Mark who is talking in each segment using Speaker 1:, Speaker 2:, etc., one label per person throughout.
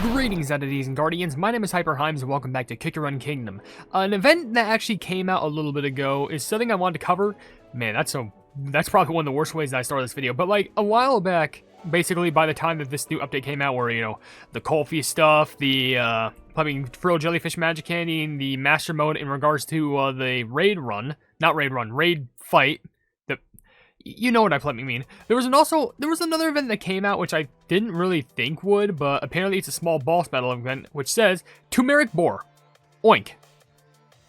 Speaker 1: Greetings, entities and guardians. My name is HyperHimes and welcome back to Kick Your Run Kingdom. An event that actually came out a little bit ago is something I wanted to cover. Man, that's probably one of the worst ways that I started this video. But like a while back, basically by the time that this new update came out, where the Colfie stuff, the pumping Frill Jellyfish Magic Candy, and the Master Mode in regards to the raid fight. You know what I mean. There was another event that came out which I didn't really think would, but apparently it's a small boss battle event which says TUMERIC BOAR. Oink.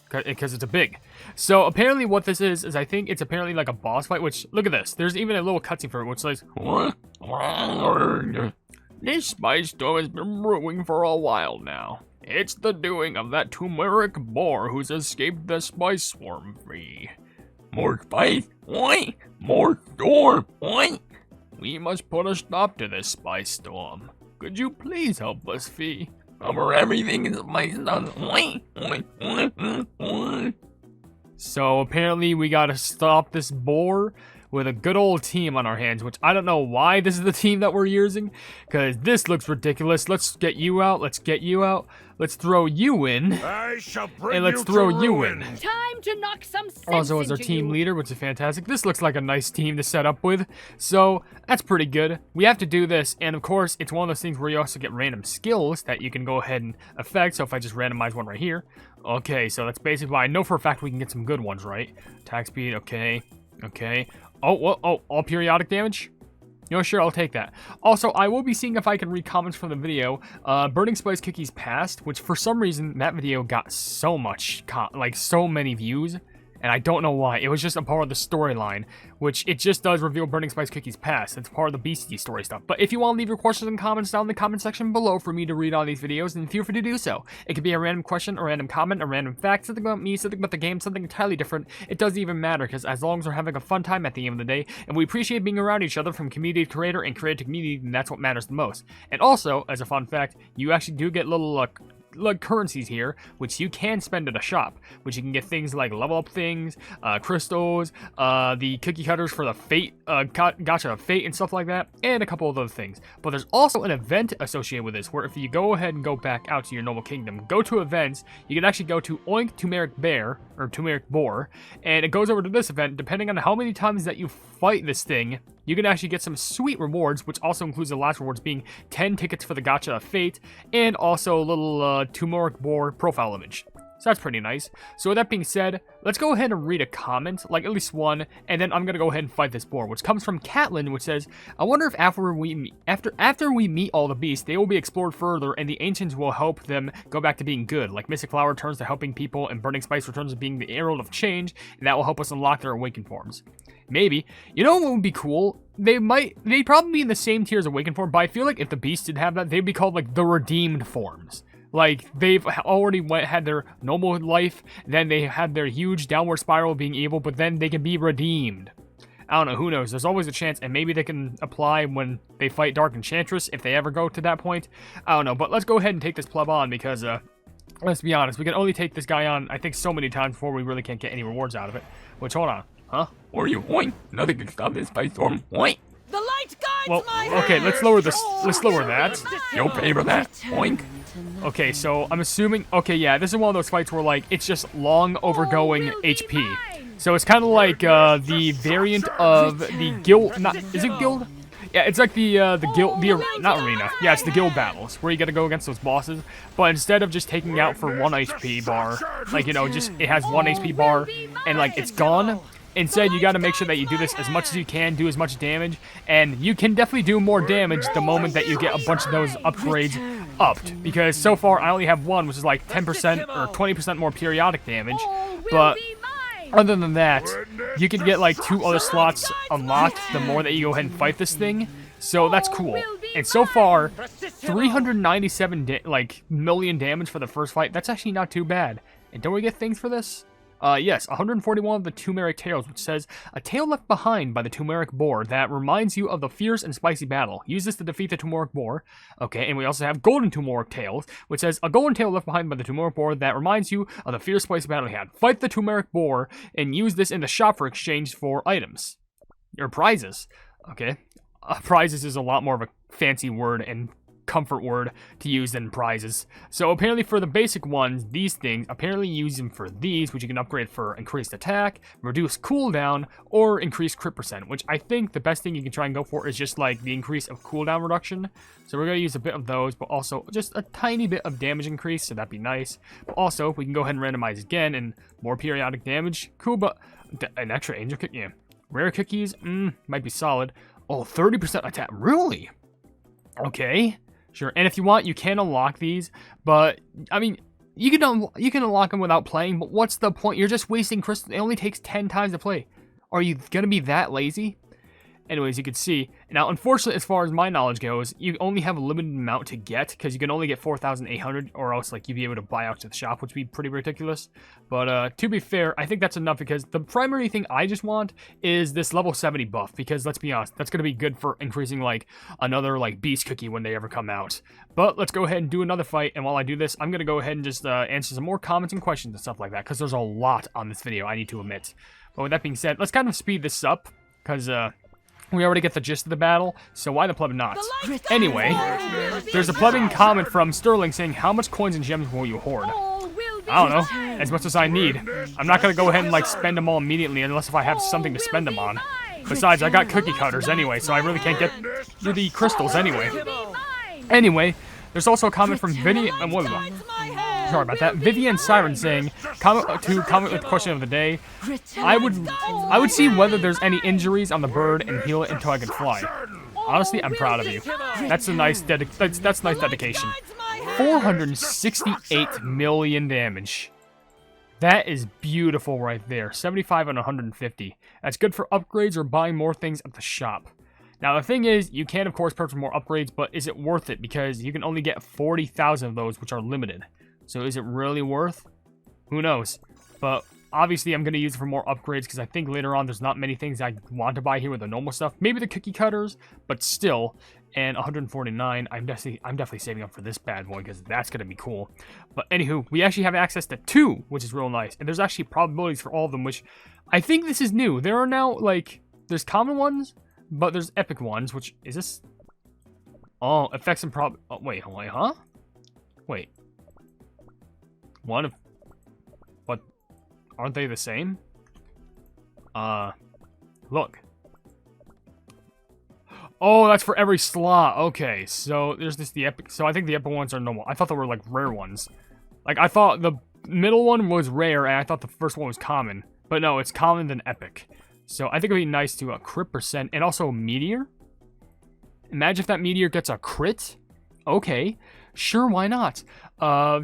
Speaker 1: Because it's a big. So apparently what this is I think it's apparently like a boss fight, which, look at this. There's even a little cutscene for it which says, "This spice storm has been brewing for a while now. It's the doing of that TUMERIC BOAR who's escaped the spice swarm free. More spice? Oi! More storm? Oi! We must put a stop to this spice storm. Could you please help us, Fee? Cover everything in spice storm. Oi! Oi! So apparently we gotta stop this boar with a good old team on our hands, which I don't know why this is the team that we're using, because this looks ridiculous. Let's get you out. Let's get you out. Let's throw you in.
Speaker 2: I shall bring
Speaker 1: and let's throw you in.
Speaker 3: Time to knock some sense
Speaker 1: Also as our team leader, which is fantastic. This looks like a nice team to set up with. So that's pretty good. We have to do this, and of course, it's one of those things where you also get random skills that you can go ahead and affect. So if I just randomize one right here. Okay, so that's basically why I know for a fact we can get some good ones, right? Attack speed, okay. Okay. Oh, all periodic damage? Sure, I'll take that. Also, I will be seeing if I can read comments from the video. Burning Spice Cookies Past, which for some reason, that video got so much, so many views. And I don't know why. It was just a part of the storyline, which it just does reveal Burning Spice Cookies Past. It's part of the Beastie story stuff. But if you want to leave your questions and comments down in the comment section below for me to read on these videos, then feel free to do so. It could be a random question, a random comment, a random fact, something about me, something about the game, something entirely different. It doesn't even matter, because as long as we're having a fun time at the end of the day, and we appreciate being around each other from community to creator and creator to community, then that's what matters the most. And also, as a fun fact, you actually do get little currencies here, which you can spend at a shop, which you can get things like level up things, crystals, the cookie cutters for the fate, gotcha of fate and stuff like that, and a couple of other things. But there's also an event associated with this, where if you go ahead and go back out to your normal kingdom, go to events, you can actually go to Oink TUMERIC Bear, or TUMERIC BOAR, and it goes over to this event. Depending on how many times that you fight this thing, you can actually get some sweet rewards, which also includes the last rewards being 10 tickets for the Gotcha of Fate, and also a little TUMERIC BOAR profile image. So that's pretty nice. So with that being said, let's go ahead and read a comment, like at least one, and then I'm going to go ahead and fight this boar, which comes from Catlin, which says, "I wonder if after we meet all the beasts, they will be explored further, and the ancients will help them go back to being good, like Mystic Flower returns to helping people, and Burning Spice returns to being the Herald of Change, and that will help us unlock their awakened forms." Maybe. You know what would be cool? They'd probably be in the same tier as awakened form, but I feel like if the beasts did have that, they'd be called like the redeemed forms. Like, they've already had their normal life, then they had their huge downward spiral of being evil, but then they can be redeemed. I don't know, who knows? There's always a chance, and maybe they can apply when they fight Dark Enchantress, if they ever go to that point. I don't know, but let's go ahead and take this pleb on, because, let's be honest, we can only take this guy on, I think, so many times before we really can't get any rewards out of it. Which, hold on. Huh? Or you, oink? Nothing can stop this spice storm. Oink!
Speaker 3: The light guides my
Speaker 1: okay, let's lower this. Let's lower that.
Speaker 2: You'll pay for that. Oink.
Speaker 1: Okay, so I'm assuming. Okay, yeah, this is one of those fights where like it's just long overgoing HP. So it's kind of like the variant of the guild. Is it guild? Yeah, it's like the guild, not arena. Yeah, it's the guild battles where you got to go against those bosses. But instead of just taking out for 1 HP bar, like just it has 1 HP bar and like it's gone. Instead, you got to make sure that you do this as much as you can, do as much damage, and you can definitely do more damage the moment that you get a bunch of those upgrades upped. Because so far, I only have one, which is like 10% or 20% more periodic damage, but other than that, you can get like 2 other slots unlocked the more that you go ahead and fight this thing, so that's cool. And so far, 397 million damage for the first fight, that's actually not too bad. And don't we get things for this? Yes, 141 of the TUMERIC tales, which says, "A tale left behind by the TUMERIC BOAR that reminds you of the fierce and spicy battle. Use this to defeat the TUMERIC BOAR." Okay, and we also have Golden TUMERIC tales, which says, "A golden tale left behind by the TUMERIC BOAR that reminds you of the fierce, spicy battle he had. Fight the TUMERIC BOAR and use this in the shop for exchange for items." Or prizes. Okay. Prizes is a lot more of a fancy word and comfort word to use than prizes. So apparently for the basic ones, these things, apparently you use them for these, which you can upgrade for increased attack, reduce cooldown, or increase crit percent, which I think the best thing you can try and go for is just like the increase of cooldown reduction. So we're going to use a bit of those, but also just a tiny bit of damage increase, so that'd be nice. But also, we can go ahead and randomize again, and more periodic damage. Cool, but an extra angel cookie, yeah. Rare cookies, might be solid. Oh, 30% attack, really? Okay, sure. And if you want, you can unlock these, but I mean, you can unlock them without playing. But what's the point? You're just wasting crystals. It only takes 10 times to play. Are you gonna be that lazy? Anyways, you can see. Now, unfortunately, as far as my knowledge goes, you only have a limited amount to get, because you can only get 4,800, or else, like, you'd be able to buy out to the shop, which would be pretty ridiculous. But, to be fair, I think that's enough, because the primary thing I just want is this level 70 buff, because, let's be honest, that's going to be good for increasing, like, another, like, beast cookie when they ever come out. But let's go ahead and do another fight, and while I do this, I'm going to go ahead and just, answer some more comments and questions and stuff like that, because there's a lot on this video, I need to admit. But with that being said, let's kind of speed this up, because, we already get the gist of the battle, so why the pleb not? Anyway, there's a plebbing comment from Sterling saying, how much coins and gems will you hoard? I don't know, as much as I need. I'm not going to go ahead and like spend them all immediately unless if I have something to spend them on. Besides, I got cookie cutters anyway, so I really can't get through the crystals anyway. Anyway, there's also a comment from Vinny, sorry about that, Vivian Siren saying, comment with the question of the day. I would see whether there's any injuries on the bird and heal it until I can fly. Honestly, I'm proud of you. That's a nice that's nice dedication. 468 million damage. That is beautiful right there. 75 and 150. That's good for upgrades or buying more things at the shop. Now, the thing is, you can, of course, purchase more upgrades, but is it worth it? Because you can only get 40,000 of those, which are limited. So is it really worth? Who knows? But obviously, I'm going to use it for more upgrades because I think later on there's not many things I want to buy here with the normal stuff. Maybe the cookie cutters, but still. And 149, I'm definitely saving up for this bad boy because that's going to be cool. But anywho, we actually have access to 2, which is real nice. And there's actually probabilities for all of them, which I think this is new. There are now, like, there's common ones, but there's epic ones, which is this? Oh, effects and wait, huh? Wait. One of... What? Aren't they the same? Look. Oh, that's for every slot. Okay, so there's the epic... So I think the epic ones are normal. I thought they were, like, rare ones. Like, I thought the middle one was rare, and I thought the first one was common. But no, it's common than epic. So I think it'd be nice to crit percent, and also meteor. Imagine if that meteor gets a crit. Okay. Sure, why not?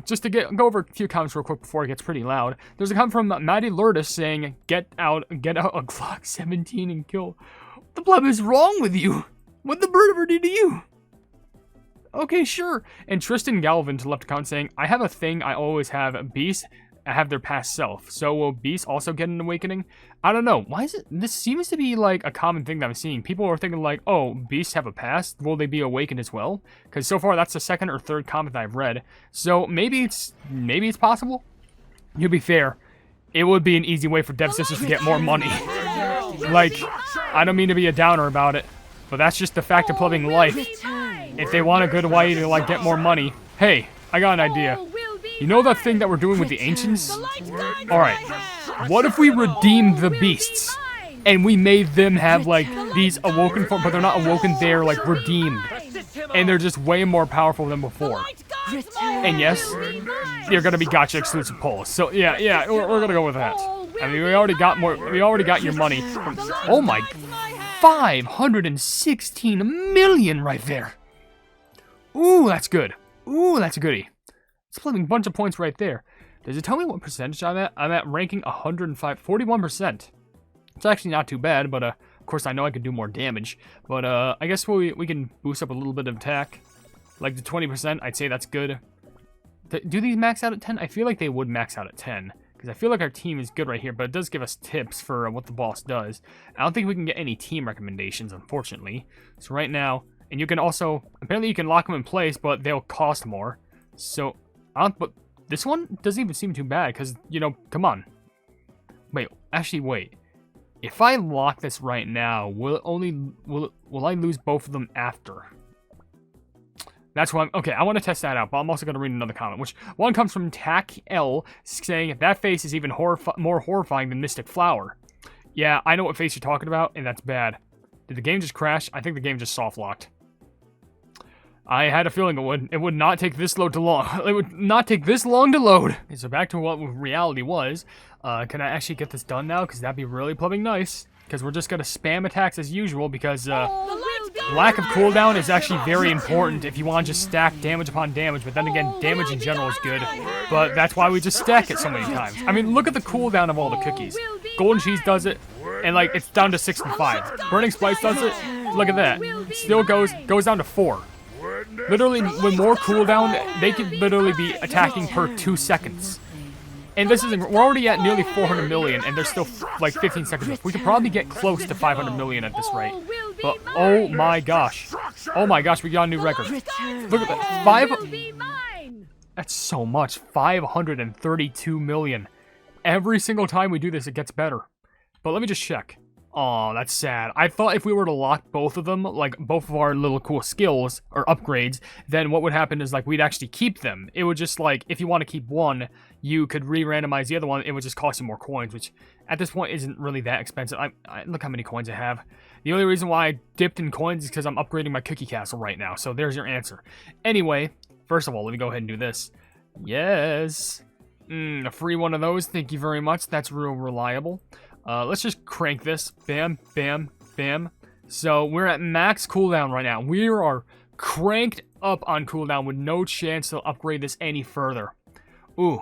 Speaker 1: Just to go over a few comments real quick before it gets pretty loud. There's a comment from Maddie Lourdes saying, get out a Glock 17 and kill. What the blub is wrong with you? What the bird ever did to you? Okay, sure. And Tristan Galvin to left account saying, I have a thing I always have, beasts have their past self. So will beasts also get an awakening? I don't know. Why is it? This seems to be like a common thing that I'm seeing. People are thinking like, oh, beasts have a past. Will they be awakened as well? Because so far that's the second or third comment that I've read. So maybe it's possible. To be fair, it would be an easy way for Devsisters to get more money. Like, I don't mean to be a downer about it, but that's just the fact of plumbing life. If they want a good way to like get more money, hey, I got an idea. You know that thing that we're doing with the ancients? Alright, what if we redeemed the beasts? And we made them have, like, these awoken form, but they're not awoken, they're, like, redeemed. And they're just way more powerful than before. And yes, they're gonna be gacha exclusive polls. So, yeah, we're gonna go with that. I mean, we already got your money. Oh my, 516 million right there. Ooh, that's good. Ooh, that's a goodie. It's playing a bunch of points right there. Does it tell me what percentage I'm at? I'm at ranking 105, 41%. It's actually not too bad, but of course I know I could do more damage. But I guess we can boost up a little bit of attack. Like the 20%, I'd say that's good. Do these max out at 10? I feel like they would max out at 10. Because I feel like our team is good right here, but it does give us tips for what the boss does. I don't think we can get any team recommendations, unfortunately. So right now, and you can also, apparently you can lock them in place, but they'll cost more. So... but this one doesn't even seem too bad, because, you know, come on. Wait. If I lock this right now, will I lose both of them after? That's why okay, I want to test that out, but I'm also going to read another comment, which one comes from Tack L, saying that face is even more horrifying than Mystic Flower. Yeah, I know what face you're talking about, and that's bad. Did the game just crash? I think the game just soft-locked. I had a feeling it would. It would not take this long to load. It would not take this long to load. Okay, so back to what reality was. Can I actually get this done now? Because that'd be really plumbing nice. Because we're just going to spam attacks as usual, because lack of cooldown is actually very important if you want to just stack damage upon damage, but then again, damage in general is good, but that's why we just stack it so many times. I mean, look at the cooldown of all the cookies. Golden Cheese does it, and like, it's down to 6 and 5. Burning Splice does it, look at that. Still goes down to 4. Literally, with more cooldown, they could literally be attacking per 2 seconds. And this isn't, we're already at nearly 400 million, and there's still like 15 seconds left. We could probably get close to 500 million at this rate. But oh my gosh. Oh my gosh, we got a new record. Look at that. That's so much. 532 million. Every single time we do this, it gets better. But let me just check. Oh, that's sad. I thought if we were to lock both of them, like both of our little cool skills or upgrades, then what would happen is like we'd actually keep them. It would just like, if you want to keep one, you could re-randomize the other one. It would just cost you more coins, which at this point isn't really that expensive. Look how many coins I have. The only reason why I dipped in coins is because I'm upgrading my cookie castle right now. So there's your answer. Anyway, first of all, let me go ahead and do this. Yes. A free one of those. Thank you very much. That's real reliable. Let's just crank this. Bam, bam, bam. So we're at max cooldown right now. We are cranked up on cooldown with no chance to upgrade this any further. Ooh.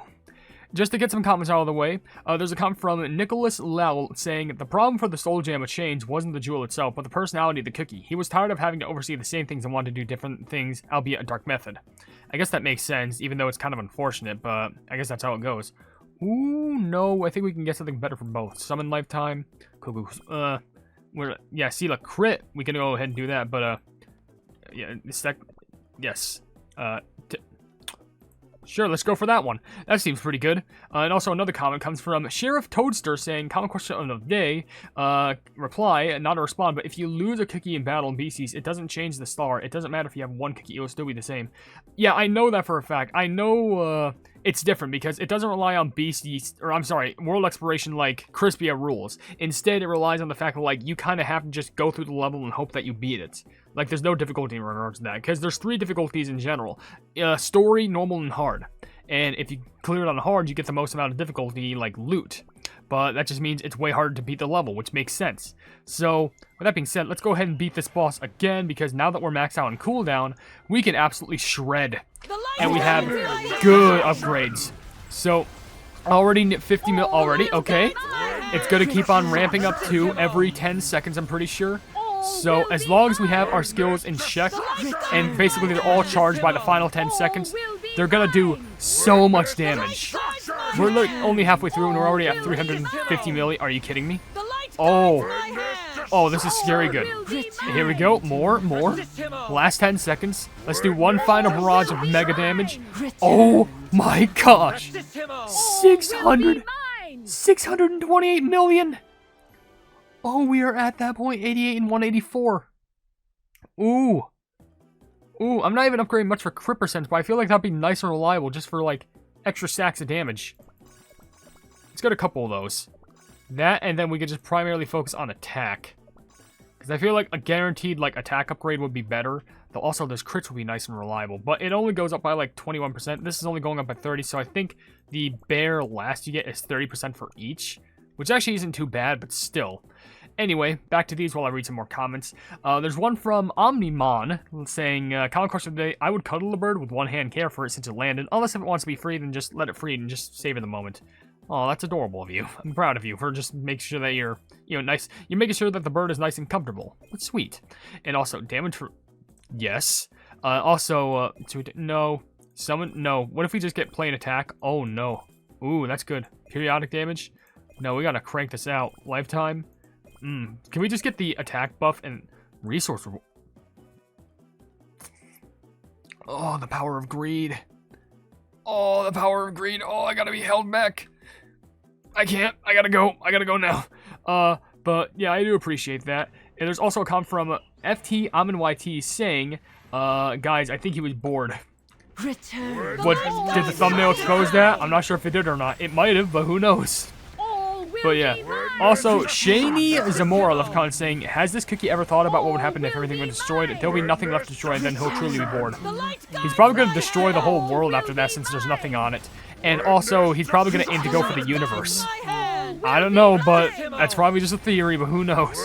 Speaker 1: Just to get some comments out of the way, there's a comment from Nicholas Lell saying, the problem for the Soul Jam of Change wasn't the jewel itself, but the personality of the cookie. He was tired of having to oversee the same things and wanted to do different things, albeit a dark method. I guess that makes sense, even though it's kind of unfortunate, but I guess that's how it goes. Ooh, no, I think we can get something better for both. Summon Lifetime, Cuckoo's, yeah, Sela Crit, we can go ahead and do that, but, yeah, yes, sure, let's go for that one. That seems pretty good. And also another comment comes from Sheriff Toadster saying, common question of the day, reply, not a respond, but if you lose a cookie in battle in Beasties, it doesn't change the star. It doesn't matter if you have one cookie, it will still be the same. Yeah, I know that for a fact. I know, it's different because it doesn't rely on Beasties, or I'm sorry, World Exploration like Crispia rules. Instead, it relies on the fact that, like, you kind of have to just go through the level and hope that you beat it. Like, there's no difficulty in regards to that, because there's 3 difficulties in general. Story, normal, and hard. And if you clear it on hard, you get the most amount of difficulty, like loot. But that just means it's way harder to beat the level, which makes sense. So, with that being said, let's go ahead and beat this boss again, because now that we're maxed out on cooldown, we can absolutely shred. And we have good upgrades. So, already 50 mil already, okay. It's gonna keep on ramping up to every 10 seconds, I'm pretty sure. So, as long as we have our skills in check, and basically they're all charged by the final 10 seconds, they're gonna do so much damage. We're like only halfway through and we're already at 350 million. Are you kidding me? Oh, this is scary good. Here we go, more. Last 10 seconds. Let's do one final barrage of mega damage. Oh my gosh. 628 million. Oh, we are at that point, 88 and 184. Ooh, I'm not even upgrading much for crit percent, but I feel like that'd be nice and reliable just for, like, extra stacks of damage. Let's get a couple of those. That, and then we could just primarily focus on attack. Because I feel like a guaranteed, like, attack upgrade would be better. Though also, those crits would be nice and reliable. But it only goes up by, like, 21%. This is only going up by 30, so I think the bare last you get is 30% for each. Which actually isn't too bad, but still. Anyway, back to these while I read some more comments. There's one from Omnimon saying, common question of the day, I would cuddle the bird with one hand, care for it since it landed. Unless if it wants to be free, then just let it free and just save it the moment. Oh, that's adorable of you. I'm proud of you for just making sure that you're, nice. You're making sure that the bird is nice and comfortable. That's sweet. And also, damage for... Yes. No. Summon... No. What if we just get plain attack? Oh, no. Ooh, that's good. Periodic damage? No, we gotta crank this out. Lifetime? Can we just get the attack buff and resource reward? Oh, the power of greed. Oh, the power of greed. Oh, I gotta be held back. I can't. I gotta go. I gotta go now. But yeah, I do appreciate that. And there's also a comment from FT YT saying, Guys, I think he was bored.
Speaker 3: Return.
Speaker 1: What, did the thumbnail expose that? I'm not sure if it did or not. It might have, but who knows?
Speaker 3: All will
Speaker 1: But yeah.
Speaker 3: be mine.
Speaker 1: Also, Shani Zamora left a comment saying, has this cookie ever thought about what would happen if everything was destroyed? There'll be nothing left to destroy, and then he'll truly be bored.
Speaker 3: The light
Speaker 1: He's probably going to destroy the whole world after that since there's nothing on it. And also, he's probably going to aim to go for the universe. I don't know, but that's probably just a theory, but who knows?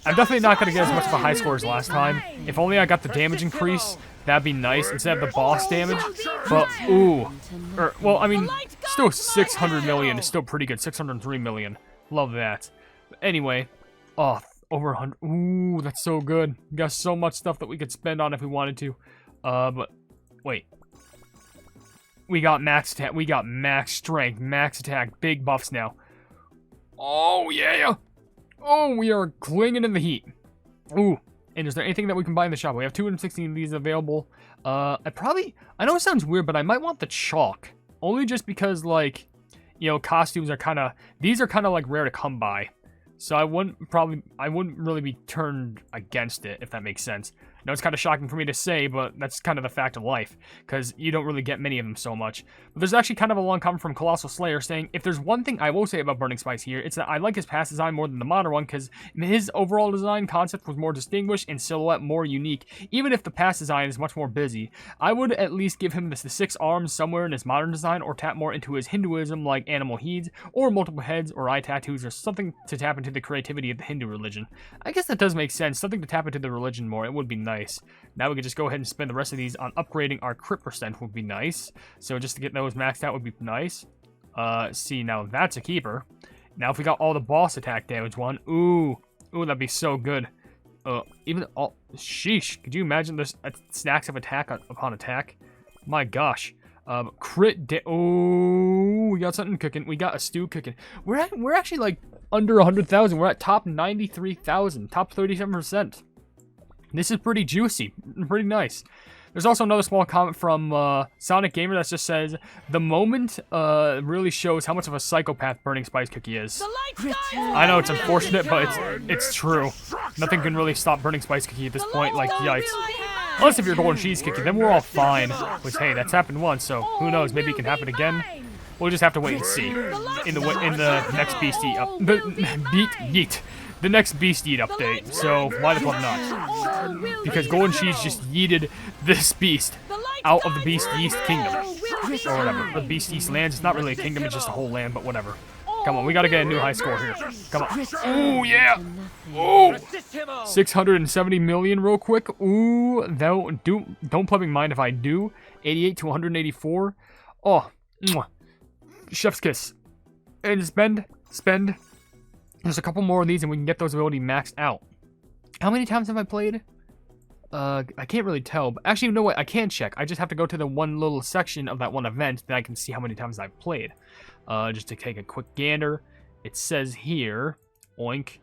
Speaker 1: I'm definitely not going to get as much of a high score as last time. If only I got the damage increase, that'd be nice instead of the boss damage. But, ooh. Well, I mean, still 600 million is still pretty good. 603 million. Love that. But anyway, oh, over 100. Ooh, that's so good. We got so much stuff that we could spend on if we wanted to. But, wait. We got max attack, we got max strength, max attack, big buffs now. Oh, yeah! Oh, we are clinging in the heat. Ooh, and is there anything that we can buy in the shop? We have 216 of these available. I know it sounds weird, but I might want the chalk. Only just because, like, you know, costumes are kind of, these are kind of, like, rare to come by. So I wouldn't really be turned against it, if that makes sense. I know it's kind of shocking for me to say, but that's kind of the fact of life, because you don't really get many of them so much. But there's actually kind of a long comment from Colossal Slayer saying, if there's one thing I will say about Burning Spice here, it's that I like his past design more than the modern one, because his overall design concept was more distinguished and silhouette more unique, even if the past design is much more busy. I would at least give him the 6 arms somewhere in his modern design, or tap more into his Hinduism like animal heads, or multiple heads, or eye tattoos, or something to tap into the creativity of the Hindu religion. I guess that does make sense, something to tap into the religion more, it would be nice. Now we could just go ahead and spend the rest of these on upgrading our crit percent would be nice. So just to get those maxed out would be nice. See, now that's a keeper. Now if we got all the boss attack damage one, ooh, that'd be so good. Even all, sheesh, could you imagine this stacks of attack upon attack? My gosh. Oh, we got something cooking. We got a stew cooking. We're actually like under 100,000. We're at top 93,000, top 37%. This is pretty juicy, pretty nice. There's also another small comment from Sonic Gamer that just says, the moment really shows how much of a psychopath Burning Spice Cookie is. I know it's unfortunate, but it's true. Nothing can really stop Burning Spice Cookie at this point, like, yikes. Unless if you're Golden Cheese Cookie, then we're all fine. Which, hey, that's happened once, so who knows, maybe it can happen again. We'll just have to wait and see in the next Beastie up the next Beast Eat update. So why the fuck not? Because Golden Cheese just yeeted this beast out of the Beast East Kingdom, or whatever. The Beast East lands. It's not really a kingdom; it's just a whole land. But whatever. Come on, we gotta get a new high score here. Come on. Ooh, yeah. Ooh. 670 million real quick. Ooh, don't plumbing mind if I do. 88 to 184. Oh, mwah. Chef's kiss. And spend. There's a couple more of these and we can get those ability maxed out. How many times have I played? I can't really tell, but actually, you know what? I can check. I just have to go to the one little section of that one event that I can see how many times I've played. Just to take a quick gander. It says here, oink,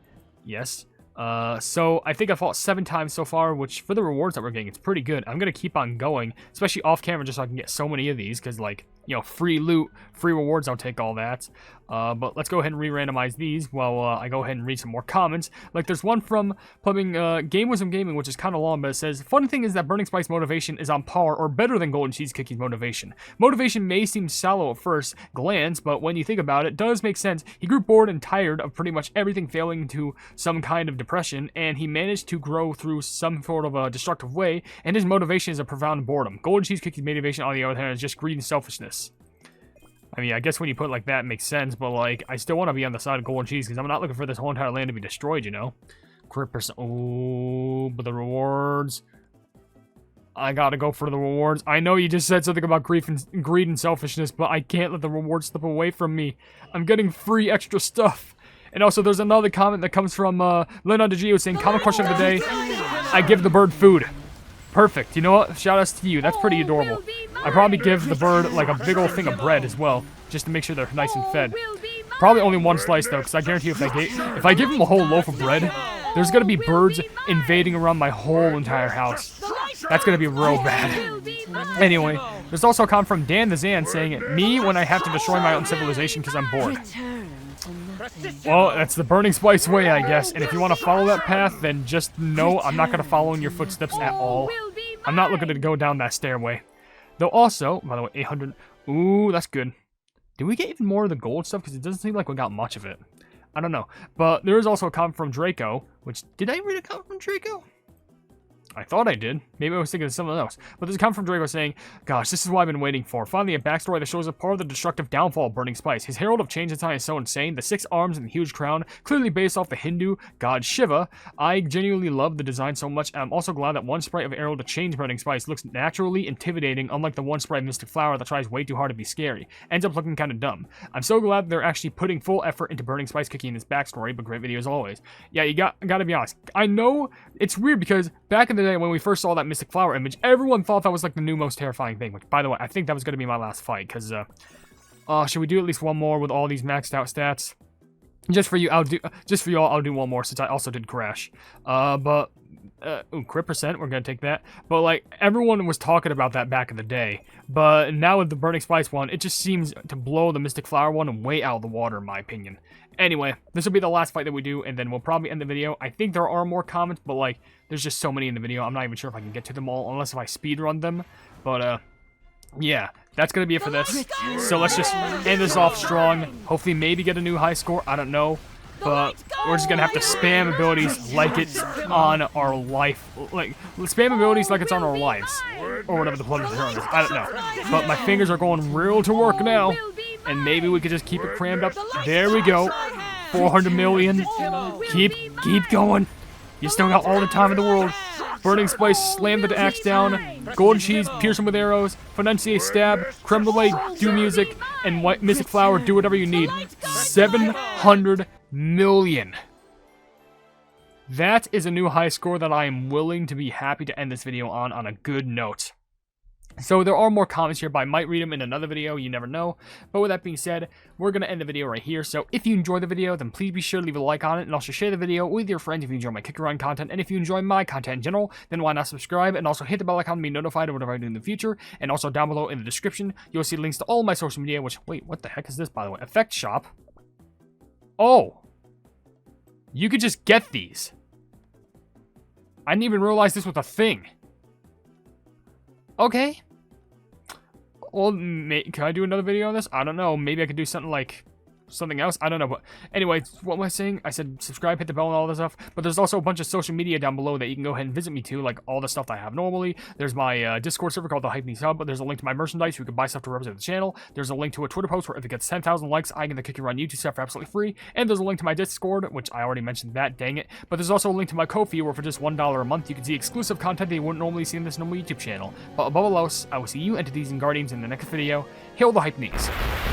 Speaker 1: yes. So I think I fought 7 times so far, which for the rewards that we're getting, it's pretty good. I'm gonna keep on going, especially off camera, just so I can get so many of these, because like, you know, free loot, free rewards, I'll take all that. But let's go ahead and re-randomize these while I go ahead and read some more comments. Like, there's one from Plumbing Game Wisdom Gaming, which is kind of long, but it says, fun thing is that Burning Spice motivation is on par or better than Golden Cheese Cookie's motivation. Motivation may seem shallow at first glance, but when you think about it, does make sense. He grew bored and tired of pretty much everything failing into some kind of depression, and he managed to grow through some sort of a destructive way, and his motivation is a profound boredom. Golden Cheese Cookie's motivation, on the other hand, is just greed and selfishness. I mean, I guess when you put it like that, it makes sense, but, like, I still want to be on the side of Golden Cheese, because I'm not looking for this whole entire land to be destroyed, you know? Crit percent. Oh, but the rewards. I gotta go for the rewards. I know you just said something about greed and selfishness, but I can't let the rewards slip away from me. I'm getting free extra stuff. And also, there's another comment that comes from Leonardo DeGio saying, common question of the day, I give the bird food. Perfect. You know what? Shout outs to you. That's pretty adorable. I probably give the bird like a big old thing of bread as well, just to make sure they're nice and fed. Probably only one slice though, because I guarantee if I give them a whole loaf of bread, there's gonna be birds invading around my whole entire house. That's gonna be real bad. Anyway, there's also a comment from Dan the Zan saying, me when I have to destroy my own civilization because I'm bored. Well, that's the Burning Spice way, I guess. And if you want to follow that path, then just know I'm not going to follow in your footsteps at all. I'm not looking to go down that stairway. Though also, by the way, 800. Ooh, that's good. Did we get even more of the gold stuff? Because it doesn't seem like we got much of it. I don't know. But there is also a comment from Draco, which, did I read a comment from Draco? I thought I did. Maybe I was thinking of something else. But there's a comment from Draco saying, gosh, this is what I've been waiting for. Finally, a backstory that shows a part of the destructive downfall of Burning Spice. His Herald of Change design is so insane. The 6 arms and the huge crown, clearly based off the Hindu god Shiva. I genuinely love the design so much, and I'm also glad that one sprite of Herald of Change Burning Spice looks naturally intimidating, unlike the one sprite of Mystic Flower that tries way too hard to be scary. Ends up looking kind of dumb. I'm so glad they're actually putting full effort into Burning Spice Cookie in this backstory, but great video as always. Yeah, you gotta be honest. I know it's weird because back in the day when we first saw that Mystic Flower image, everyone thought that was like the new most terrifying thing, which, by the way, I think that was going to be my last fight, because, should we do at least one more with all these maxed out stats? Just for you, I'll do one more, since I also did crash. Crit percent, we're going to take that. But, like, everyone was talking about that back in the day, but now with the Burning Spice one, it just seems to blow the Mystic Flower one way out of the water, in my opinion. Anyway, this will be the last fight that we do, and then we'll probably end the video. I think there are more comments, but, like, there's just so many in the video, I'm not even sure if I can get to them all, unless if I speedrun them. But, yeah, that's going to be it for this. So let's just end this off strong. Hopefully maybe get a new high score, I don't know. But we're just going to have to spam abilities like it's on our life. Like, spam abilities like it's on our lives. Or whatever the plug is. I don't know. But my fingers are going real to work now. And maybe we could just keep it crammed up. There we go. 400 million. Keep going. You still got all the time in the world. Burning Spice, slam the axe down. Golden Cheese, pierce him with arrows. Financier, stab. Creme Brulee, do music. And White Mystic Flower, do whatever you need. 700 million. That is a new high score that I am willing to be happy to end this video on a good note. So there are more comments here, but I might read them in another video, you never know. But with that being said, we're going to end the video right here. So if you enjoyed the video, then please be sure to leave a like on it, and also share the video with your friends if you enjoy my kick around content. And if you enjoy my content in general, then why not subscribe, and also hit the bell icon to be notified of whatever I do in the future. And also down below in the description, you'll see links to all my social media, which, wait, what the heck is this, by the way? Effect Shop? Oh! You could just get these. I didn't even realize this was a thing. Okay. Well, can I do another video on this? I don't know. Maybe I could do something like something else. I don't know. But anyway, what was I saying? I said subscribe, hit the bell, and all that stuff. But there's also a bunch of social media down below that you can go ahead and visit me to, like all the stuff that I have normally. There's my Discord server called the Hypenese Hub, but there's a link to my merchandise. You can buy stuff to represent the channel. There's a link to a Twitter post where if it gets 10,000 likes, I get the Kick Your Run YouTube stuff for absolutely free. And there's a link to my Discord, which I already mentioned that, dang it. But there's also a link to my Ko-fi where for just $1 a month, you can see exclusive content that you wouldn't normally see in this normal YouTube channel. But above all else, I will see you entities and guardians in the next video. Hail the Hypenese.